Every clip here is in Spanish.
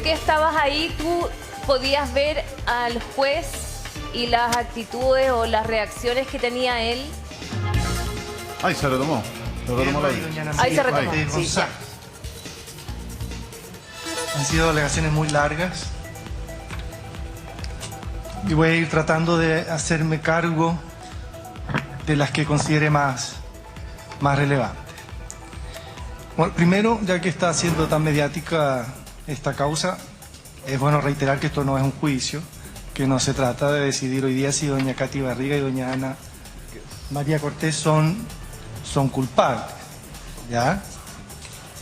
que estabas ahí, tú podías ver al juez y las actitudes o las reacciones que tenía él. Ay, se lo tomó. Se lo tomó la doña Ana Ahí se María retomó. Cortés Sí, González. Han sido alegaciones muy largas y voy a ir tratando de hacerme cargo de las que considere más relevantes. Bueno, primero, ya que está siendo tan mediática esta causa, es bueno reiterar que esto no es un juicio, que no se trata de decidir hoy día si doña Katy Barriga y doña Ana María Cortés son culpables, ¿ya?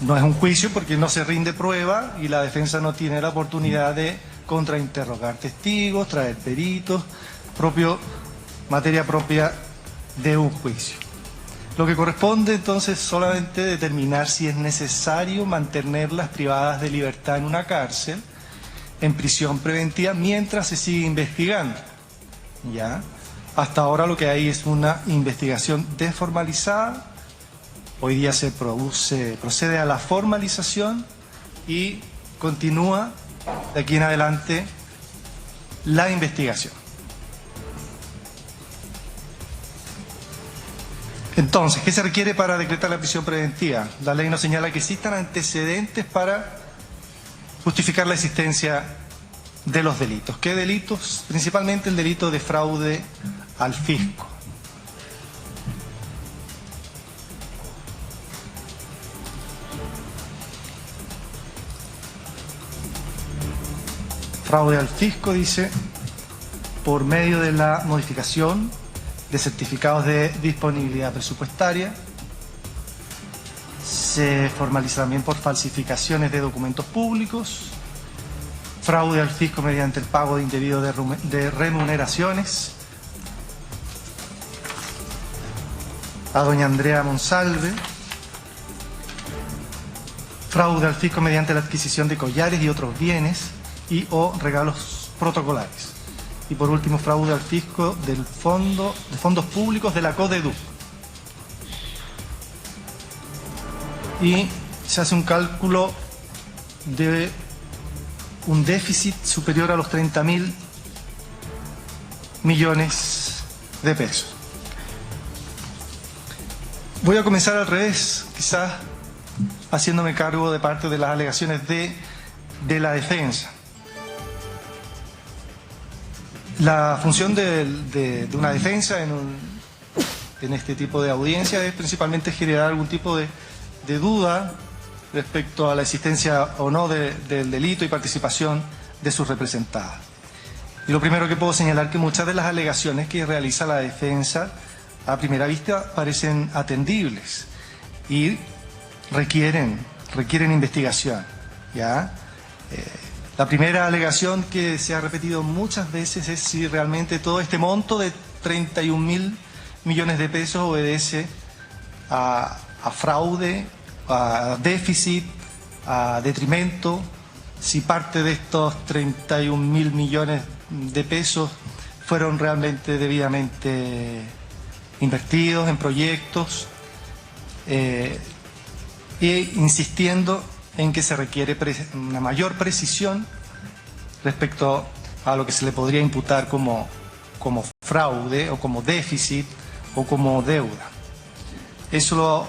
No es un juicio porque no se rinde prueba y la defensa no tiene la oportunidad de contrainterrogar testigos, traer peritos, materia propia de un juicio. Lo que corresponde entonces solamente determinar si es necesario mantenerlas privadas de libertad en una cárcel, en prisión preventiva, mientras se sigue investigando, ¿ya? Hasta ahora lo que hay es una investigación desformalizada. Hoy día se procede a la formalización y continúa de aquí en adelante la investigación. Entonces, ¿qué se requiere para decretar la prisión preventiva? La ley nos señala que existan antecedentes para justificar la existencia de los delitos. ¿Qué delitos? Principalmente el delito de fraude al fisco. Fraude al fisco, dice, por medio de la modificación de certificados de disponibilidad presupuestaria. Se formaliza también por falsificaciones de documentos públicos, fraude al fisco mediante el pago de indebido de remuneraciones a doña Andrea Monsalve, fraude al fisco mediante la adquisición de collares y otros bienes y o regalos protocolares. Y por último, fraude al fisco de fondos públicos de la CODEDUC. Y se hace un cálculo de un déficit superior a los 30.000 millones de pesos. Voy a comenzar al revés, quizás haciéndome cargo de parte de las alegaciones de la defensa. La función de una defensa en este tipo de audiencia es principalmente generar algún tipo de duda respecto a la existencia o no del delito y participación de sus representadas. Y lo primero que puedo señalar que muchas de las alegaciones que realiza la defensa a primera vista parecen atendibles y requieren investigación, ¿ya? La primera alegación que se ha repetido muchas veces es si realmente todo este monto de 31.000 millones de pesos obedece a fraude, a déficit, a detrimento, si parte de estos 31.000 millones de pesos fueron realmente debidamente invertidos en proyectos, e insistiendo en que se requiere una mayor precisión respecto a lo que se le podría imputar como fraude o como déficit o como deuda. Eso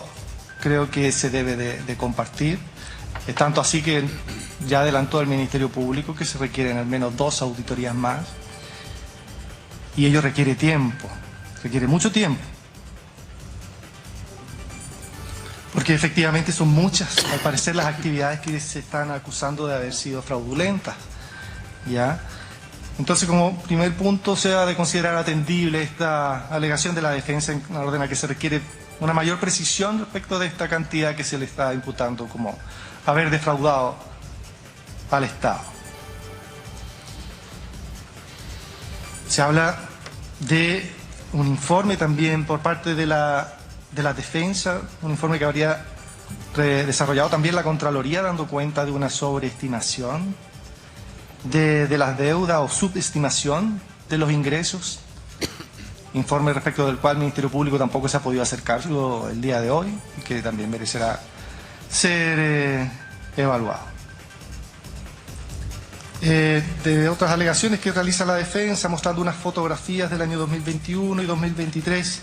creo que se debe de compartir. Es tanto así que ya adelantó el Ministerio Público que se requieren al menos 2 auditorías más y ello requiere tiempo, requiere mucho tiempo. Porque efectivamente son muchas, al parecer, las actividades que se están acusando de haber sido fraudulentas, ¿ya? Entonces, como primer punto, se ha de considerar atendible esta alegación de la defensa en orden a que se requiere una mayor precisión respecto de esta cantidad que se le está imputando como haber defraudado al Estado. Se habla de un informe también por parte de la defensa, un informe que habría desarrollado también la Contraloría, dando cuenta de una sobreestimación de las deudas o subestimación de los ingresos, informe respecto del cual el Ministerio Público tampoco se ha podido hacer cargo el día de hoy y que también merecerá ser evaluado. De otras alegaciones que realiza la defensa, mostrando unas fotografías del año 2021 y 2023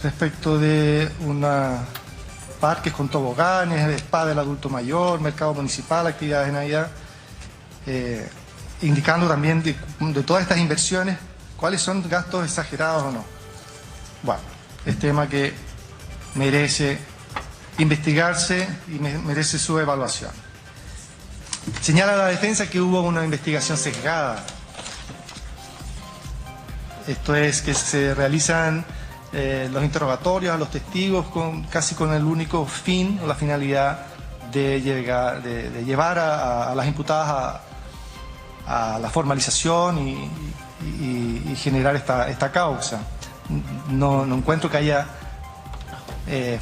respecto de parques con toboganes, spa del adulto mayor, mercado municipal, actividades de Navidad, indicando también de todas estas inversiones cuáles son gastos exagerados o no. Bueno, es tema que merece investigarse y merece su evaluación. Señala la defensa que hubo una investigación sesgada. Esto es que se realizan los interrogatorios a los testigos casi con el único fin o la finalidad de llevar a las imputadas a la formalización y generar esta causa. No encuentro que haya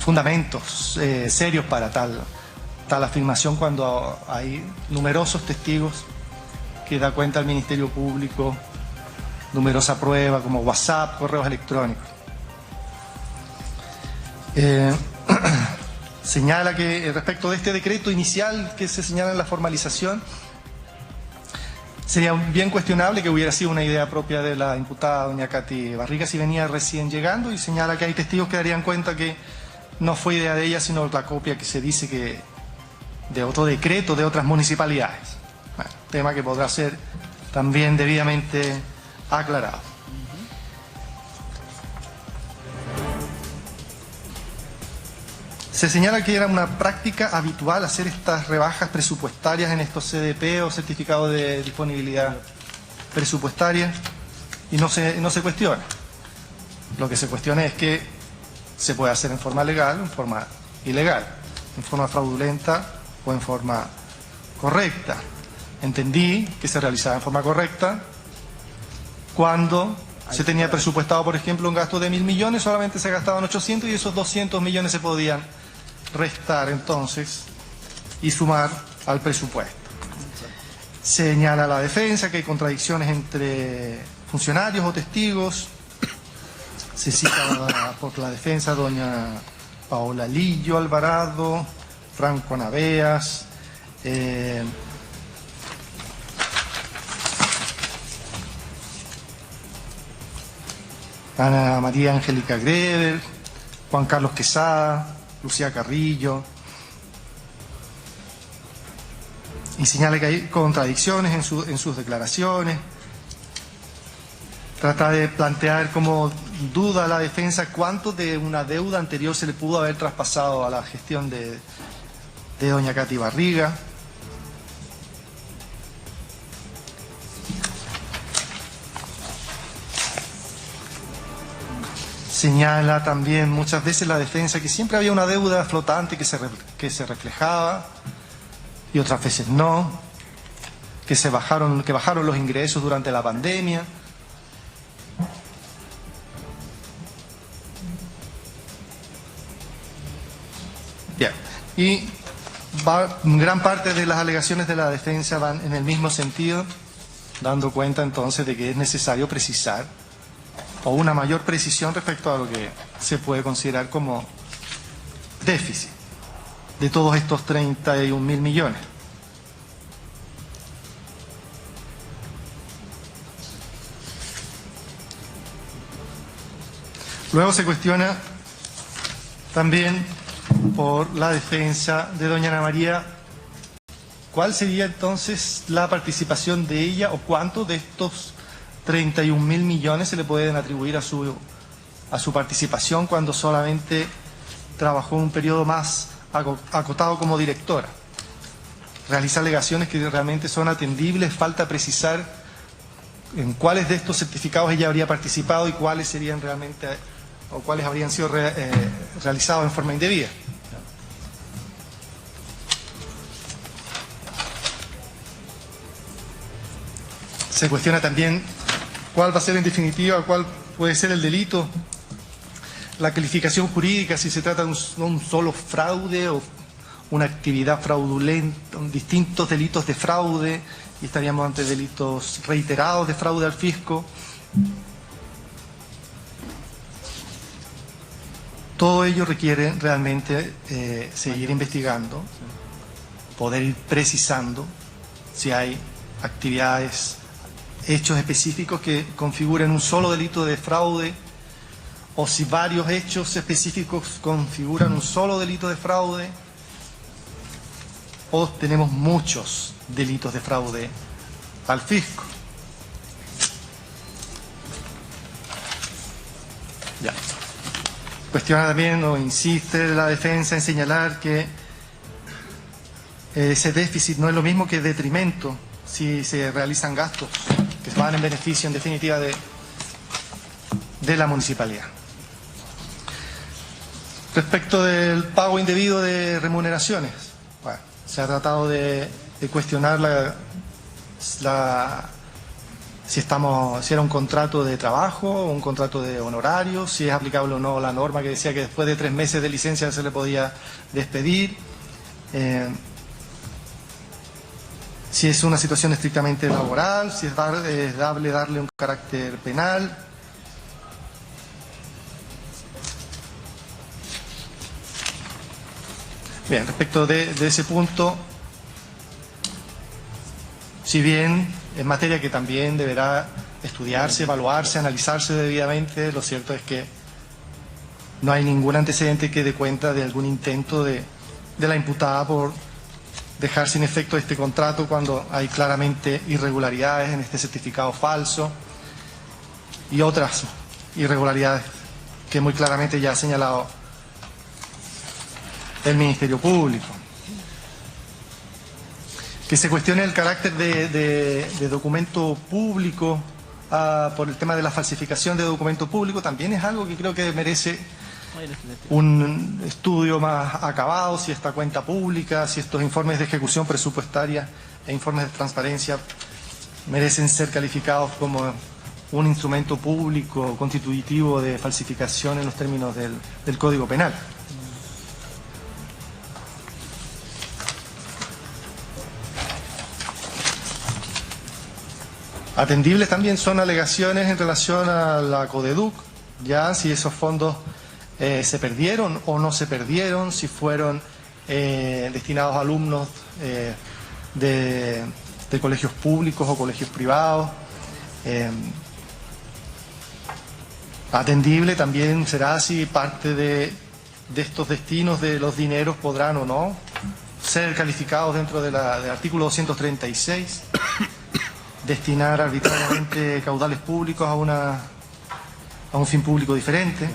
fundamentos serios para tal afirmación cuando hay numerosos testigos que da cuenta al Ministerio Público, numerosa prueba como WhatsApp, correos electrónicos. Señala que respecto de este decreto inicial que se señala en la formalización, sería bien cuestionable que hubiera sido una idea propia de la imputada doña Katy Barriga si venía recién llegando, y señala que hay testigos que darían cuenta que no fue idea de ella, sino la copia que se dice que de otro decreto de otras municipalidades. Bueno, tema que podrá ser también debidamente aclarado. Se señala que era una práctica habitual hacer estas rebajas presupuestarias en estos CDP o certificados de disponibilidad presupuestaria y no se cuestiona. Lo que se cuestiona es que se puede hacer en forma legal o en forma ilegal, en forma fraudulenta o en forma correcta. Entendí que se realizaba en forma correcta cuando se tenía presupuestado, por ejemplo, un gasto de 1.000 millones, solamente se gastaban 800 y esos 200 millones se podían restar entonces y sumar al presupuesto. Señala la defensa que hay contradicciones entre funcionarios o testigos. Se cita por la defensa doña Paola Lillo Alvarado, Franco Anaveas, Ana María Angélica Greber, Juan Carlos Quesada, Lucía Carrillo, y señala que hay contradicciones en sus declaraciones. Trata de plantear como duda a la defensa cuánto de una deuda anterior se le pudo haber traspasado a la gestión de doña Katy Barriga. Señala también muchas veces la defensa que siempre había una deuda flotante que se reflejaba y otras veces no, que bajaron los ingresos durante la pandemia. Bien, y gran parte de las alegaciones de la defensa van en el mismo sentido, dando cuenta entonces de que es necesario precisar o una mayor precisión respecto a lo que se puede considerar como déficit de todos estos 31.000 millones. Luego se cuestiona también por la defensa de doña Ana María cuál sería entonces la participación de ella o cuánto de estos 31.000 millones se le pueden atribuir a su participación cuando solamente trabajó un periodo más acotado como directora. Realiza alegaciones que realmente son atendibles, falta precisar en cuáles de estos certificados ella habría participado y cuáles serían realmente o cuáles habrían sido realizados en forma indebida. Se cuestiona también cuál va a ser en definitiva, cuál puede ser el delito, la calificación jurídica, si se trata de un solo fraude o una actividad fraudulenta, distintos delitos de fraude, y estaríamos ante delitos reiterados de fraude al fisco. Todo ello requiere realmente seguir investigando poder ir precisando si hay actividades, hechos específicos que configuren un solo delito de fraude, o si varios hechos específicos configuran un solo delito de fraude, o tenemos muchos delitos de fraude al fisco. Ya. Cuestiona también, o insiste la defensa en señalar que ese déficit no es lo mismo que detrimento si se realizan gastos que van en beneficio, en definitiva, de la municipalidad. Respecto del pago indebido de remuneraciones, bueno, se ha tratado de cuestionar si era un contrato de trabajo o un contrato de honorario, si es aplicable o no la norma que decía que después de 3 meses de licencia se le podía despedir, si es una situación estrictamente laboral, si es darle un carácter penal. Bien, respecto de ese punto, si bien es materia que también deberá estudiarse, evaluarse, analizarse debidamente, lo cierto es que no hay ningún antecedente que dé cuenta de algún intento de la imputada por dejar sin efecto este contrato cuando hay claramente irregularidades en este certificado falso y otras irregularidades que muy claramente ya ha señalado el Ministerio Público. Que se cuestione el carácter de documento público por el tema de la falsificación de documento público también es algo que creo que merece un estudio más acabado, si esta cuenta pública, si estos informes de ejecución presupuestaria e informes de transparencia merecen ser calificados como un instrumento público constitutivo de falsificación en los términos del Código Penal. Atendibles también son alegaciones en relación a la CODEDUC, ya si esos fondos se perdieron o no se perdieron, si fueron destinados a alumnos de colegios públicos o colegios privados. Atendible también será si parte de estos destinos de los dineros podrán o no ser calificados dentro del artículo 236, destinar arbitrariamente caudales públicos a un fin público diferente.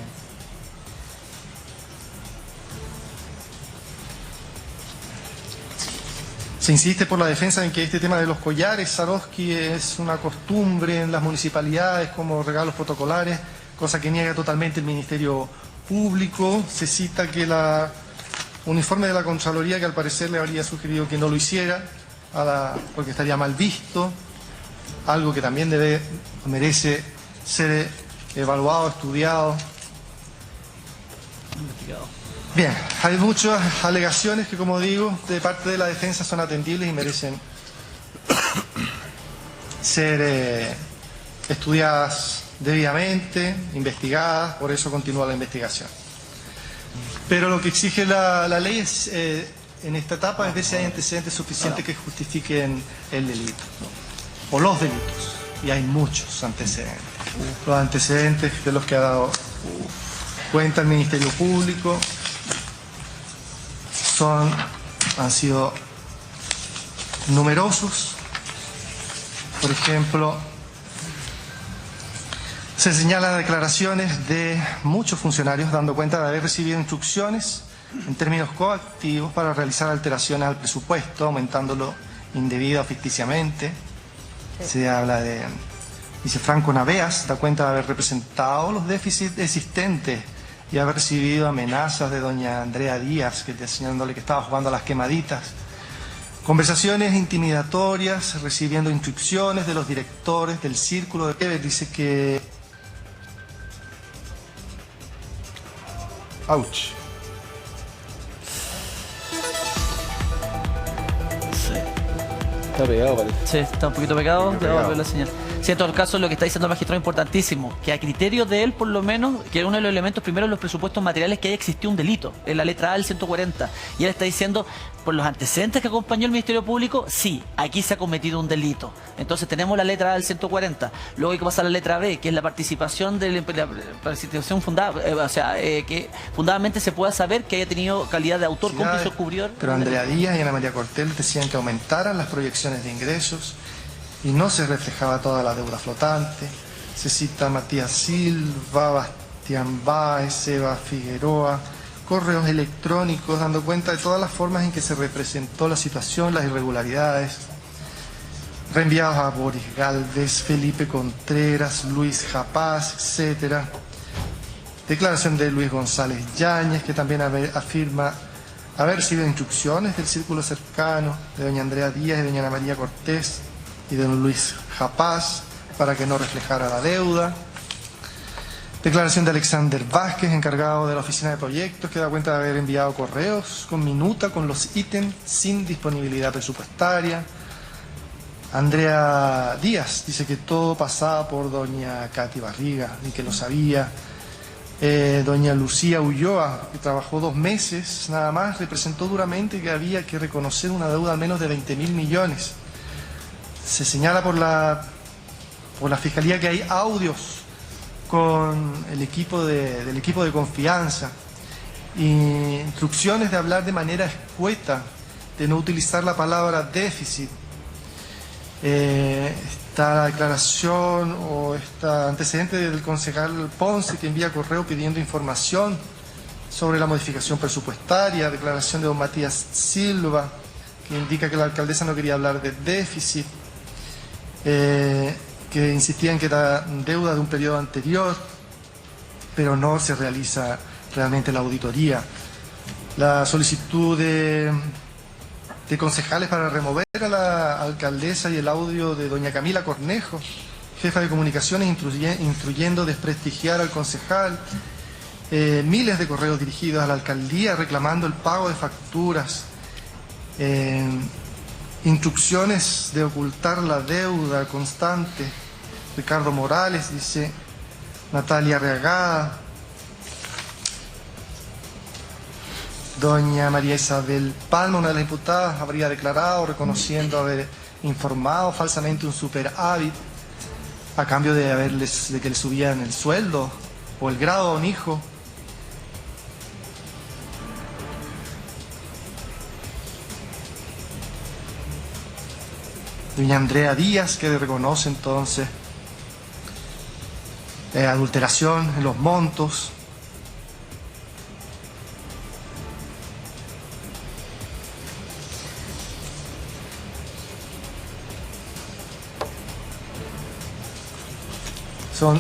Se insiste por la defensa en que este tema de los collares Swarovski es una costumbre en las municipalidades como regalos protocolares, cosa que niega totalmente el Ministerio Público. Se cita que un informe de la Contraloría que al parecer le habría sugerido que no lo hiciera porque estaría mal visto, algo que también merece ser evaluado, estudiado. Investigado. Bien, hay muchas alegaciones que, como digo, de parte de la defensa son atendibles y merecen ser estudiadas debidamente, investigadas, por eso continúa la investigación. Pero lo que exige la ley es, en esta etapa es ver si hay antecedentes suficientes que justifiquen el delito, o los delitos, y hay muchos antecedentes. Los antecedentes de los que ha dado cuenta el Ministerio Público han sido numerosos. Por ejemplo, se señalan declaraciones de muchos funcionarios dando cuenta de haber recibido instrucciones en términos coactivos para realizar alteraciones al presupuesto, aumentándolo indebida o ficticiamente. Se habla dice Franco Naveas, da cuenta de haber representado los déficits existentes y haber recibido amenazas de doña Andrea Díaz, señalándole que estaba jugando a las quemaditas. Conversaciones intimidatorias, recibiendo instrucciones de los directores del Círculo de Quebec. Dice que... ¡Auch! Sí. Está pegado, parece. Sí, está un poquito pegado. Te voy a volver la señal. Si en todo el caso lo que está diciendo el magistrado es importantísimo, que a criterio de él, por lo menos, que uno de los elementos primero en los presupuestos materiales que haya existido un delito, en la letra A del 140. Y él está diciendo, por los antecedentes que acompañó el Ministerio Público, sí, aquí se ha cometido un delito. Entonces tenemos la letra A del 140. Luego hay que pasar a la letra B, que es la participación de la participación fundada, que fundadamente se pueda saber que haya tenido calidad de autor, cómplice o cubridor. Pero Andrea Díaz y Ana María Cortés decían que aumentaran las proyecciones de ingresos y no se reflejaba toda la deuda flotante. Se cita a Matías Silva, Bastián Báez, Eva Figueroa, correos electrónicos dando cuenta de todas las formas en que se representó la situación, las irregularidades, reenviados a Boris Gálvez, Felipe Contreras, Luis Japaz, etc. Declaración de Luis González Yáñez, que también afirma haber recibido instrucciones del círculo cercano de doña Andrea Díaz y doña Ana María Cortés y de don Luis Japaz para que no reflejara la deuda. Declaración de Alexander Vázquez, encargado de la oficina de proyectos, que da cuenta de haber enviado correos con minuta con los ítems sin disponibilidad presupuestaria. Andrea Díaz dice que todo pasaba por doña Katy Barriga y que lo sabía. Doña Lucía Ulloa, que trabajó 2 meses nada más, representó duramente que había que reconocer una deuda al menos de 20.000 millones. Se señala por la Fiscalía que hay audios con el equipo del equipo de confianza y instrucciones de hablar de manera escueta, de no utilizar la palabra déficit. Esta declaración o este antecedente del concejal Ponce, que envía correo pidiendo información sobre la modificación presupuestaria. Declaración de don Matías Silva, que indica que la alcaldesa no quería hablar de déficit, que insistía en que era deuda de un periodo anterior, pero no se realiza realmente la auditoría. La solicitud de concejales para remover a la alcaldesa y el audio de doña Camila Cornejo, jefa de comunicaciones, instruyendo desprestigiar al concejal. Miles de correos dirigidos a la alcaldía reclamando el pago de facturas. Instrucciones de ocultar la deuda constante. Ricardo Morales, dice Natalia Reagada. Doña María Isabel Palma, una de las imputadas, habría declarado reconociendo haber informado falsamente un superávit a cambio de que le subían el sueldo o el grado a un hijo. Doña Andrea Díaz, que reconoce entonces adulteración en los montos. Son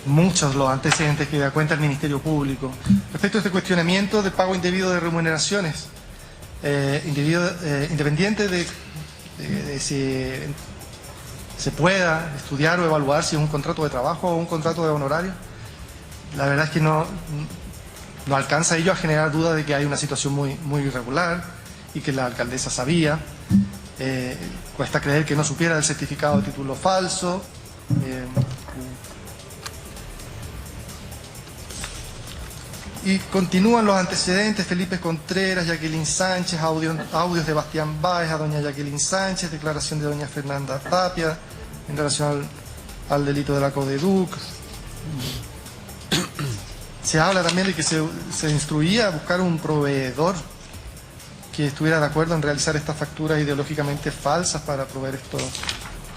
muchos los antecedentes que da cuenta el Ministerio Público. Respecto a este cuestionamiento de pago indebido de remuneraciones, independiente de si se pueda estudiar o evaluar si es un contrato de trabajo o un contrato de honorario, la verdad es que no alcanza ello a generar duda de que hay una situación muy irregular y que la alcaldesa sabía. Cuesta creer que no supiera del certificado de título falso. Y continúan los antecedentes: Felipe Contreras, Jacqueline Sánchez, audios de Bastián Báez a doña Jacqueline Sánchez, declaración de doña Fernanda Tapia en relación al delito de la Codeduc. Se habla también de que se instruía a buscar un proveedor que estuviera de acuerdo en realizar estas facturas ideológicamente falsas para proveer estos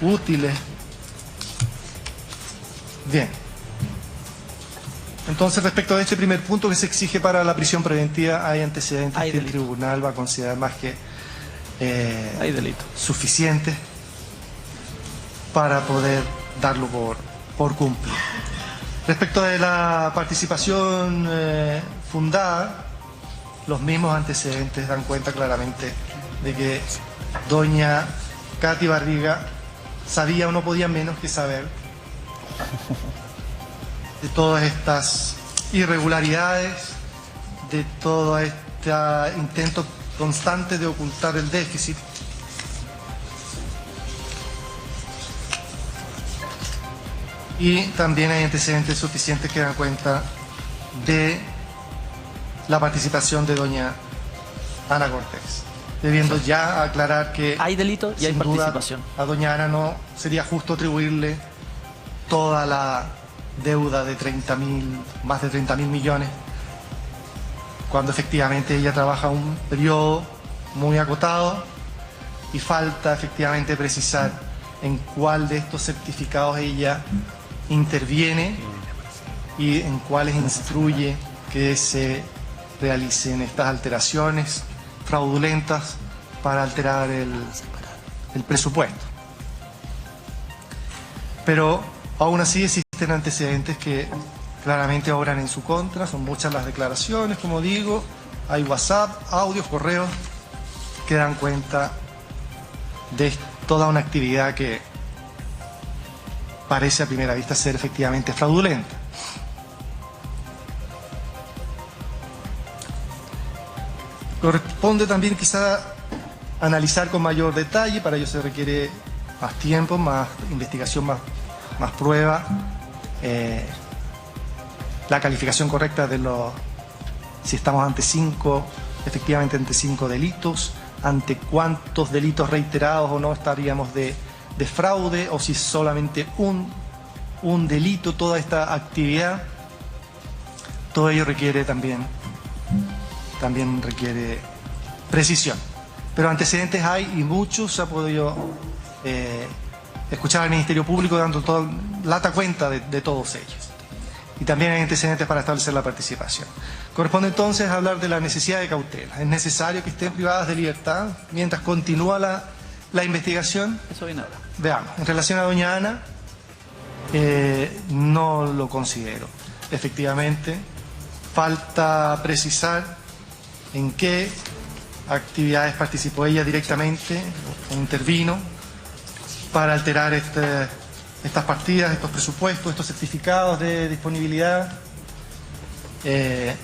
útiles. Bien. Entonces, respecto a este primer punto que se exige para la prisión preventiva, hay antecedentes que el tribunal va a considerar más que hay delito suficiente para poder darlo por cumplido. Respecto de la participación fundada, los mismos antecedentes dan cuenta claramente de que doña Katy Barriga sabía o no podía menos que saber de todas estas irregularidades, de todo este intento constante de ocultar el déficit. Y también hay antecedentes suficientes que dan cuenta de la participación de doña Ana Cortés, debiendo ya aclarar que Hay delito y hay sin duda, participación. a doña Ana no sería justo atribuirle toda la deuda de más de 30.000 millones, cuando efectivamente ella trabaja un periodo muy acotado y falta efectivamente precisar en cuál de estos certificados ella interviene y en cuáles instruye que se realicen estas alteraciones fraudulentas para alterar el presupuesto. Pero aún así existen antecedentes que claramente obran en su contra, son muchas las declaraciones, como digo, hay WhatsApp, audios, correos que dan cuenta de toda una actividad que parece a primera vista ser efectivamente fraudulenta. Corresponde también quizá analizar con mayor detalle, para ello se requiere más tiempo, más investigación, más prueba, la calificación correcta de si estamos efectivamente ante 5 delitos, ante cuántos delitos reiterados o no estaríamos de fraude, o si solamente un delito, toda esta actividad. Todo ello requiere también requiere precisión. Pero antecedentes hay y muchos. Se ha podido escuchar al Ministerio Público dando lata cuenta de todos ellos. Y también hay antecedentes para establecer la participación. Corresponde entonces hablar de la necesidad de cautela. Es necesario que estén privadas de libertad mientras continúa la investigación. Eso viene ahora. Veamos, en relación a doña Ana, no lo considero. Efectivamente, falta precisar en qué actividades participó ella directamente o intervino para alterar estas partidas, estos presupuestos, estos certificados de disponibilidad,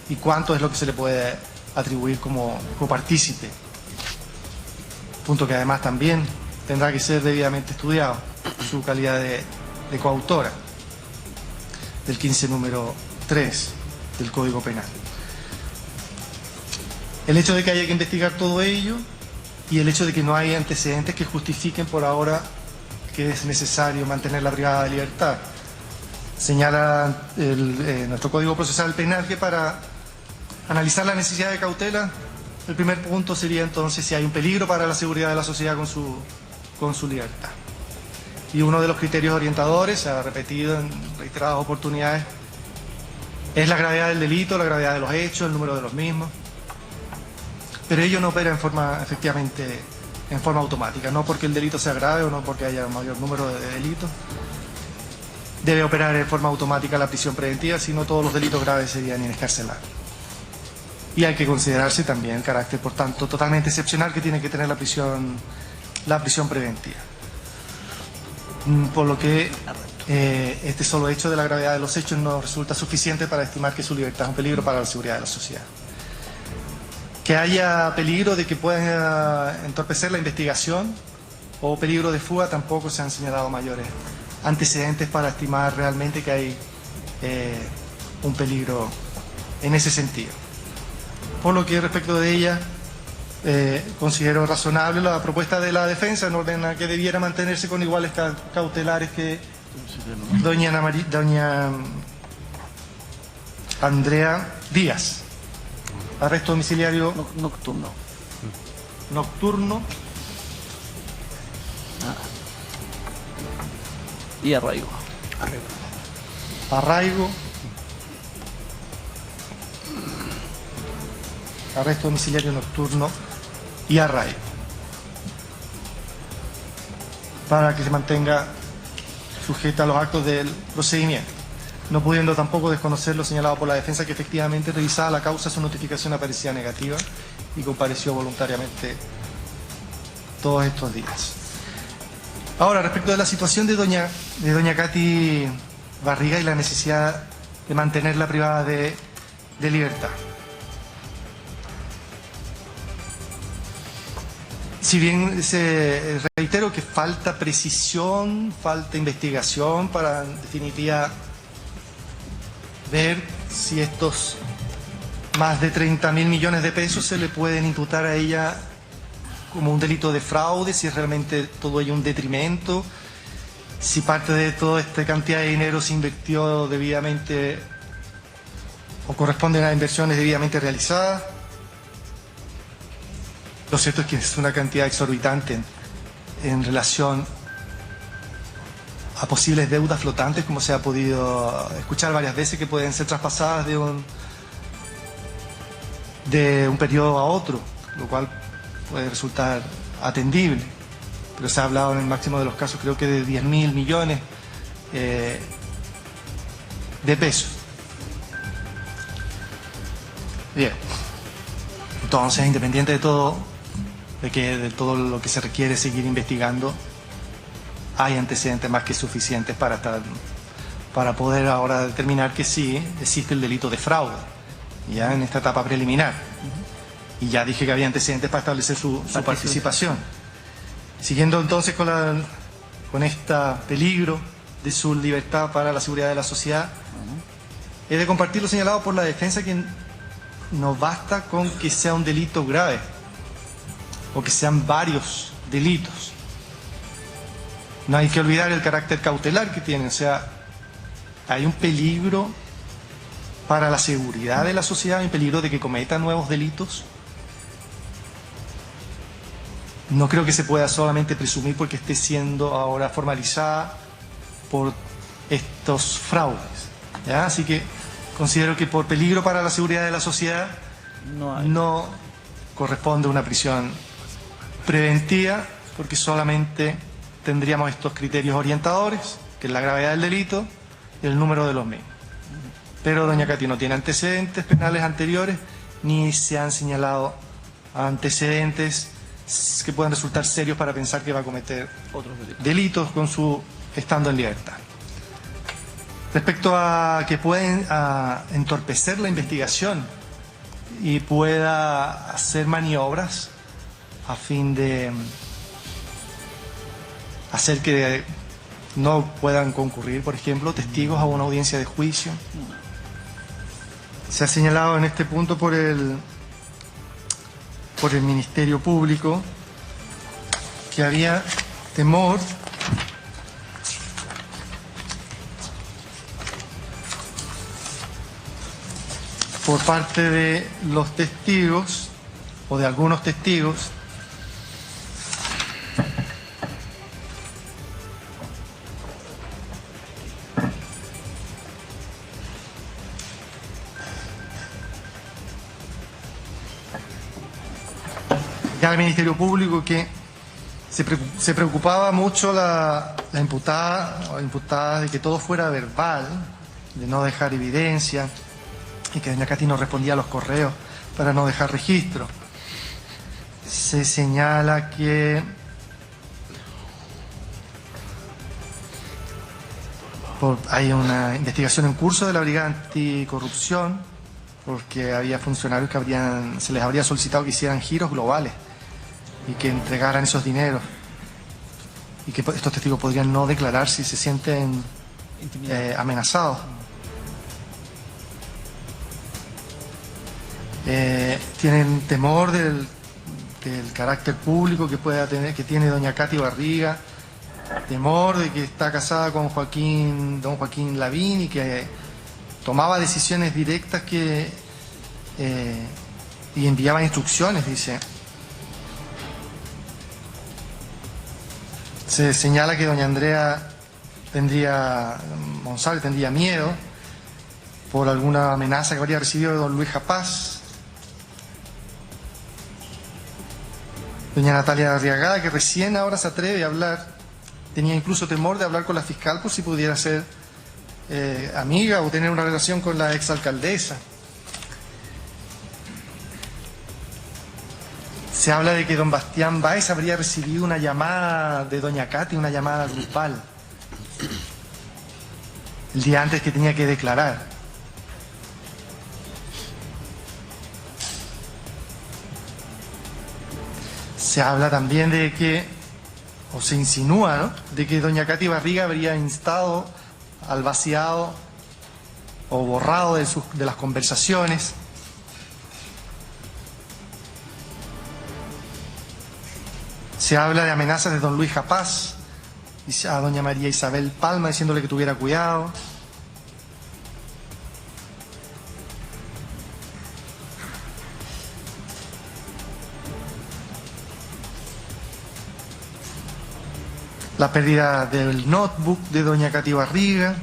y cuánto es lo que se le puede atribuir como copartícipe. Punto que además también tendrá que ser debidamente estudiado, su calidad de coautora del 15 número 3 del Código Penal. El hecho de que haya que investigar todo ello y el hecho de que no hay antecedentes que justifiquen por ahora que es necesario mantenerla privada de libertad. Señala nuestro Código Procesal Penal que para analizar la necesidad de cautela, el primer punto sería entonces si hay un peligro para la seguridad de la sociedad con su libertad. Y uno de los criterios orientadores, se ha repetido en reiteradas oportunidades, es la gravedad del delito, la gravedad de los hechos, el número de los mismos. Pero ello no opera efectivamente en forma automática, no porque el delito sea grave o no porque haya un mayor número de delitos. Debe operar en forma automática la prisión preventiva, si no todos los delitos graves serían inescarcelables. Y hay que considerarse también el carácter, por tanto, totalmente excepcional que tiene que tener la prisión preventiva. Por lo que este solo hecho de la gravedad de los hechos no resulta suficiente para estimar que su libertad es un peligro para la seguridad de la sociedad. Que haya peligro de que pueda entorpecer la investigación o peligro de fuga, tampoco se han señalado mayores antecedentes para estimar realmente que hay un peligro en ese sentido. Por lo que respecto de ella, considero razonable la propuesta de la defensa en orden a que debiera mantenerse con iguales cautelares que doña Andrea Díaz. Arresto domiciliario nocturno y arraigo. Arresto domiciliario nocturno y arraigo, para que se mantenga sujeta a los actos del procedimiento, no pudiendo tampoco desconocer lo señalado por la defensa, que efectivamente revisada la causa su notificación aparecía negativa y compareció voluntariamente todos estos días. Ahora, respecto de la situación de doña Katy Barriga y la necesidad de mantenerla privada de libertad. Si bien reitero que falta precisión, falta investigación para en definitiva ver si estos más de 30.000 millones de pesos se le pueden imputar a ella como un delito de fraude, si es realmente todo ello un detrimento, si parte de toda esta cantidad de dinero se invirtió debidamente o corresponden a inversiones debidamente realizadas. Lo cierto es que es una cantidad exorbitante en relación a posibles deudas flotantes, como se ha podido escuchar varias veces, que pueden ser traspasadas de un periodo a otro, lo cual puede resultar atendible. Pero se ha hablado en el máximo de los casos, creo que de 10.000 millones de pesos. Bien. Entonces, independiente de todo, de todo lo que se requiere seguir investigando, hay antecedentes más que suficientes para poder ahora determinar que sí existe el delito de fraude, ya en esta etapa preliminar. Y ya dije que había antecedentes para establecer su participación. Siguiendo entonces con este peligro de su libertad para la seguridad de la sociedad, he de compartir lo señalado por la defensa, que no basta con que sea un delito grave o que sean varios delitos. No hay que olvidar el carácter cautelar que tiene, o sea, hay un peligro para la seguridad de la sociedad, hay un peligro de que cometa nuevos delitos. No creo que se pueda solamente presumir porque esté siendo ahora formalizada por estos fraudes, ¿ya? Así que considero que por peligro para la seguridad de la sociedad no corresponde una prisión preventiva, porque solamente tendríamos estos criterios orientadores, que es la gravedad del delito y el número de los mismos. Pero doña Katy no tiene antecedentes penales anteriores, ni se han señalado antecedentes que puedan resultar serios para pensar que va a cometer otros delitos con su estando en libertad. Respecto a que pueden entorpecer la investigación y pueda hacer maniobras a fin de hacer que no puedan concurrir, por ejemplo, testigos a una audiencia de juicio. Se ha señalado en este punto por el Ministerio Público que había temor por parte de los testigos o de algunos testigos al Ministerio Público, que se preocupaba mucho la imputada o imputadas de que todo fuera verbal, de no dejar evidencia, y que doña Katy no respondía a los correos para no dejar registro. Se señala que hay una investigación en curso de la Brigada Anticorrupción, porque había funcionarios que se les habría solicitado que hicieran giros globales y que entregaran esos dineros, y que estos testigos podrían no declarar si se sienten amenazados. Tienen temor del carácter público que pueda tener, que tiene doña Katy Barriga, temor de que está casada con don Joaquín Lavín, y que tomaba decisiones directas y enviaba instrucciones, dice. Se señala que doña Andrea González tendría miedo por alguna amenaza que habría recibido de don Luis Japaz. Doña Natalia Arriagada, que recién ahora se atreve a hablar, tenía incluso temor de hablar con la fiscal por si pudiera ser amiga o tener una relación con la exalcaldesa. Se habla de que don Bastián Báez habría recibido una llamada de doña Katy, una llamada grupal, el día antes que tenía que declarar. Se habla también de que, o se insinúa, ¿no?, de que doña Katy Barriga habría instado al vaciado o borrado de las conversaciones. Se habla de amenazas de don Luis Japaz y a doña María Isabel Palma diciéndole que tuviera cuidado. La pérdida del notebook de doña Katy Barriga.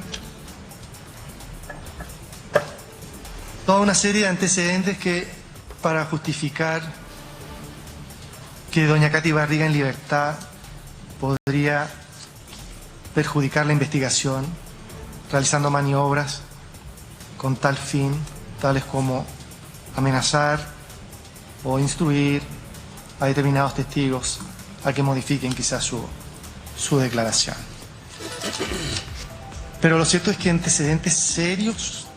Toda una serie de antecedentes que para justificar que doña Katy Barriga en libertad podría perjudicar la investigación realizando maniobras con tal fin, tales como amenazar o instruir a determinados testigos a que modifiquen quizás su declaración. Pero lo cierto es que antecedentes serios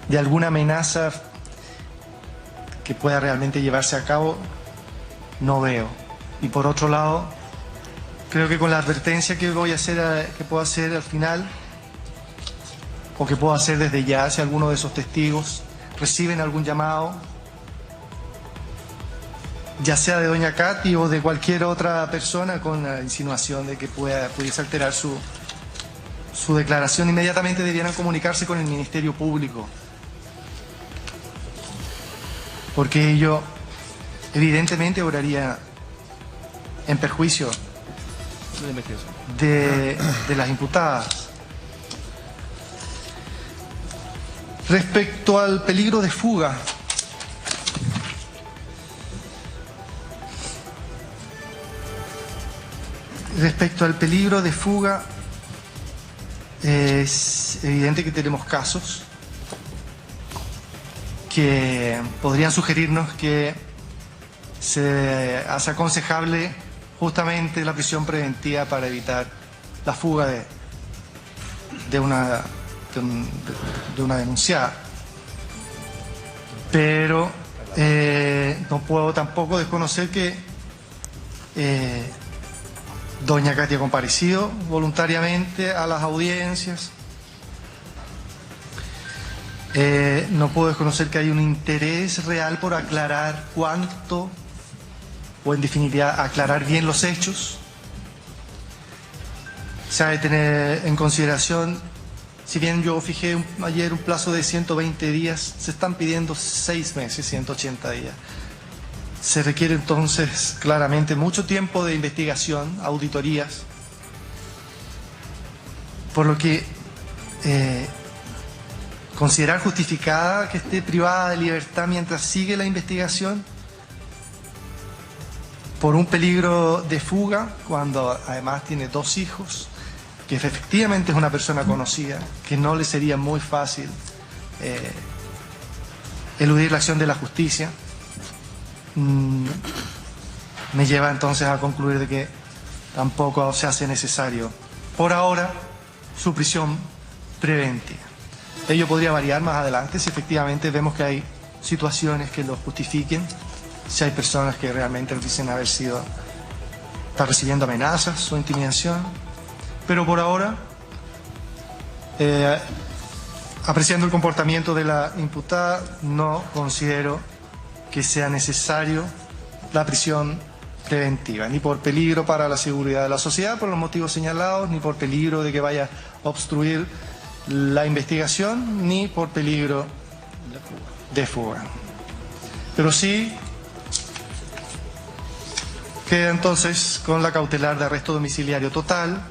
de alguna amenaza que pueda realmente llevarse a cabo no veo. Y por otro lado, creo que con la advertencia que voy a hacer, que puedo hacer al final, o que puedo hacer desde ya, si alguno de esos testigos reciben algún llamado, ya sea de doña Katy o de cualquier otra persona con la insinuación de que pudiese alterar su declaración, inmediatamente debieran comunicarse con el Ministerio Público, porque ello evidentemente obraría en perjuicio de las imputadas. Respecto al peligro de fuga, es evidente que tenemos casos que podrían sugerirnos que se hace aconsejable justamente la prisión preventiva para evitar la fuga de una denunciada. Pero no puedo tampoco desconocer que doña Katy ha comparecido voluntariamente a las audiencias. No puedo desconocer que hay un interés real por aclarar cuánto, o en definitiva aclarar bien los hechos. Se ha de tener en consideración, si bien yo fijé ayer un plazo de 120 días, se están pidiendo 6 meses, 180 días. Se requiere entonces claramente mucho tiempo de investigación, auditorías, por lo que considerar justificada que esté privada de libertad mientras sigue la investigación por un peligro de fuga, cuando además tiene 2 hijos, que efectivamente es una persona conocida, que no le sería muy fácil eludir la acción de la justicia, me lleva entonces a concluir de que tampoco se hace necesario por ahora su prisión preventiva. Ello podría variar más adelante si efectivamente vemos que hay situaciones que lo justifiquen, si hay personas que realmente dicen estar recibiendo amenazas o intimidación, pero por ahora, apreciando el comportamiento de la imputada, no considero que sea necesario la prisión preventiva, ni por peligro para la seguridad de la sociedad, por los motivos señalados, ni por peligro de que vaya a obstruir la investigación, ni por peligro de fuga. Pero sí queda entonces con la cautelar de arresto domiciliario total,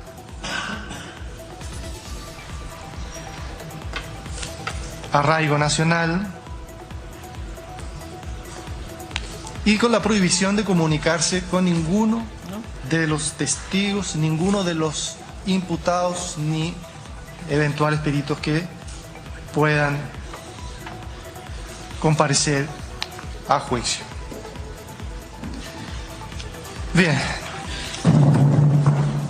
arraigo nacional y con la prohibición de comunicarse con ninguno de los testigos, ninguno de los imputados ni eventuales peritos que puedan comparecer a juicio. Bien.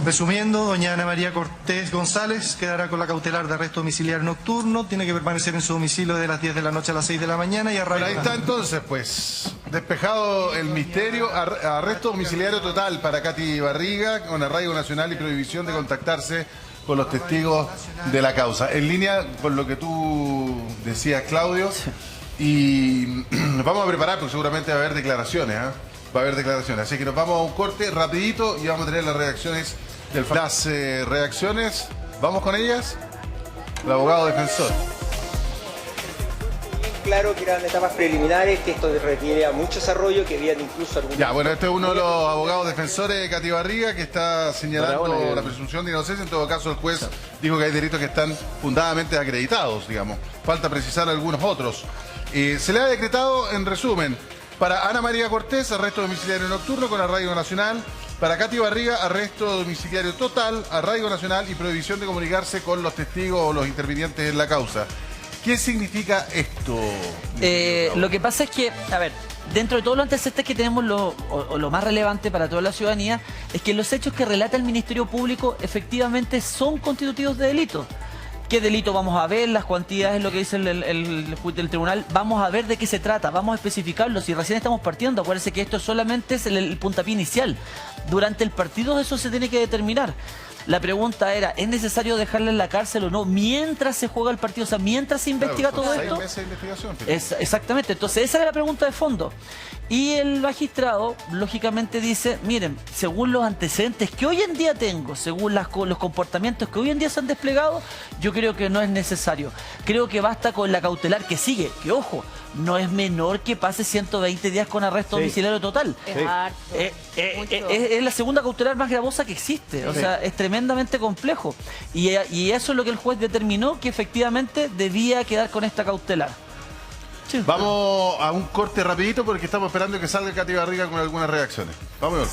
Resumiendo, doña Ana María Cortés González quedará con la cautelar de arresto domiciliario nocturno, tiene que permanecer en su domicilio de las 10 de la noche a las 6 de la mañana y arraigo. Ahí está entonces, pues. Despejado el misterio, arresto domiciliario total para Katy Barriga con arraigo nacional y prohibición de contactarse con los testigos de la causa. En línea con lo que tú decías, Claudio, y nos vamos a preparar porque seguramente va a haber declaraciones, ¿eh? Va a haber declaraciones, así que nos vamos a un corte rapidito y vamos a tener las reacciones del las reacciones. ¿Vamos con ellas? El abogado defensor. Claro que eran etapas preliminares, que esto requiere mucho desarrollo, que habían incluso algunos... Ya, bueno, este es uno de los abogados defensores de Katy Barriga que está señalando la presunción de inocencia. En todo caso, el juez dijo que hay delitos que están fundadamente acreditados, digamos. Falta precisar algunos otros. Se le ha decretado, en resumen, para Ana María Cortés, arresto domiciliario nocturno con arraigo nacional. Para Katy Barriga, arresto domiciliario total, arraigo nacional y prohibición de comunicarse con los testigos o los intervinientes en la causa. ¿Qué significa esto? Lo que pasa es que, a ver, dentro de todos los antecedentes que tenemos, lo más relevante para toda la ciudadanía es que los hechos que relata el Ministerio Público efectivamente son constitutivos de delito. ¿Qué delito vamos a ver? Las cuantidades, lo que dice el tribunal. Vamos a ver de qué se trata, vamos a especificarlo. Si recién estamos partiendo, acuérdense que esto solamente es el puntapié inicial. Durante el partido eso se tiene que determinar. La pregunta era, ¿es necesario dejarle en la cárcel o no mientras se juega el partido? O sea, mientras se investiga todo esto. 6 meses de investigación. Exactamente, entonces esa era la pregunta de fondo. Y el magistrado, lógicamente, dice, miren, según los antecedentes que hoy en día tengo, según los comportamientos que hoy en día se han desplegado, yo creo que no es necesario. Creo que basta con la cautelar que sigue, que ojo, no es menor que pase 120 días con arresto domiciliario total. Es harto, Es la segunda cautelar más gravosa que existe, o sea, es tremendamente complejo. Y eso es lo que el juez determinó, que efectivamente debía quedar con esta cautelar. Sí. Vamos a un corte rapidito porque estamos esperando que salga Katy Barriga con algunas reacciones. Vamos.